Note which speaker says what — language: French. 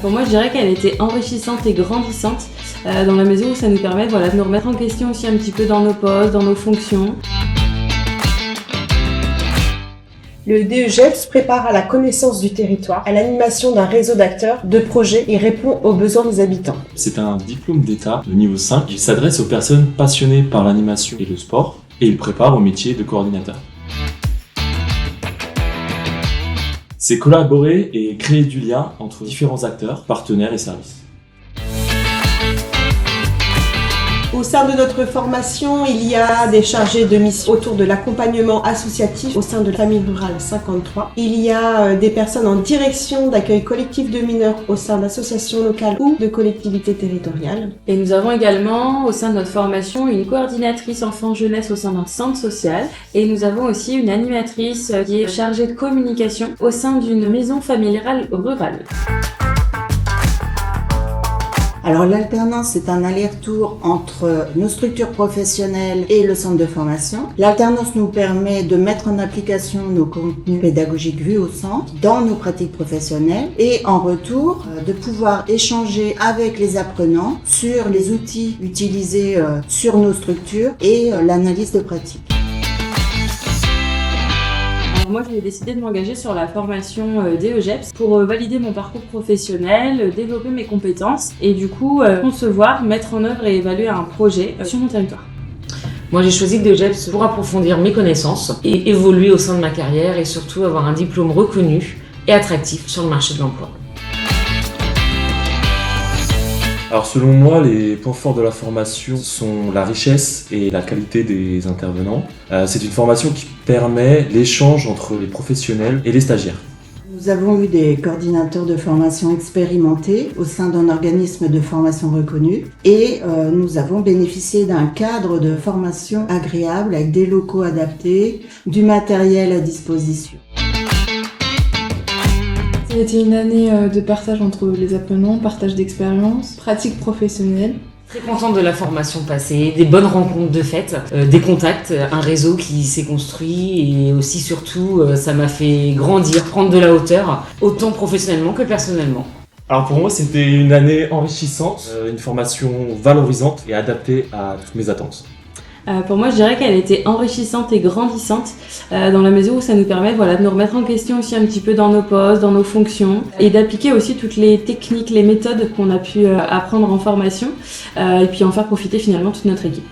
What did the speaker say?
Speaker 1: Pour moi, je dirais qu'elle était enrichissante et grandissante dans la mesure où ça nous permet de nous remettre en question aussi un petit peu dans nos postes, dans nos fonctions.
Speaker 2: Le DEGEPS prépare à la connaissance du territoire, à l'animation d'un réseau d'acteurs, de projets et répond aux besoins des habitants.
Speaker 3: C'est un diplôme d'État de niveau 5. Il s'adresse aux personnes passionnées par l'animation et le sport et il prépare au métier de coordinateur. C'est collaborer et créer du lien entre différents acteurs, partenaires et services.
Speaker 2: Au sein de notre formation, il y a des chargés de mission autour de l'accompagnement associatif au sein de Famille Rurale 53. Il y a des personnes en direction d'accueil collectif de mineurs au sein d'associations locales ou de collectivités territoriales.
Speaker 1: Et nous avons également au sein de notre formation une coordinatrice enfant-jeunesse au sein d'un centre social et nous avons aussi une animatrice qui est chargée de communication au sein d'une maison familiale rurale.
Speaker 4: Alors l'alternance, c'est un aller-retour entre nos structures professionnelles et le centre de formation. L'alternance nous permet de mettre en application nos contenus pédagogiques vus au centre dans nos pratiques professionnelles et en retour de pouvoir échanger avec les apprenants sur les outils utilisés sur nos structures et l'analyse de pratique.
Speaker 1: Moi, j'ai décidé de m'engager sur la formation DEGEPS pour valider mon parcours professionnel, développer mes compétences et du coup concevoir, mettre en œuvre et évaluer un projet sur mon territoire.
Speaker 5: Moi, j'ai choisi le DEGEPS pour approfondir mes connaissances et évoluer au sein de ma carrière et surtout avoir un diplôme reconnu et attractif sur le marché de l'emploi.
Speaker 3: Alors selon moi, les points forts de la formation sont la richesse et la qualité des intervenants. C'est une formation qui permet l'échange entre les professionnels et les stagiaires.
Speaker 4: Nous avons eu des coordinateurs de formation expérimentés au sein d'un organisme de formation reconnu et nous avons bénéficié d'un cadre de formation agréable avec des locaux adaptés, du matériel à disposition.
Speaker 6: C'était une année de partage entre les apprenants, partage d'expériences, pratique professionnelle.
Speaker 5: Très contente de la formation passée, des bonnes rencontres de fait, des contacts, un réseau qui s'est construit et aussi surtout ça m'a fait grandir, prendre de la hauteur, autant professionnellement que personnellement.
Speaker 3: Alors pour moi, c'était une année enrichissante, une formation valorisante et adaptée à toutes mes attentes.
Speaker 1: Pour moi, je dirais qu'elle était enrichissante et grandissante dans la mesure où ça nous permet de nous remettre en question aussi un petit peu dans nos postes, dans nos fonctions et d'appliquer aussi toutes les techniques, les méthodes qu'on a pu apprendre en formation et puis en faire profiter finalement toute notre équipe.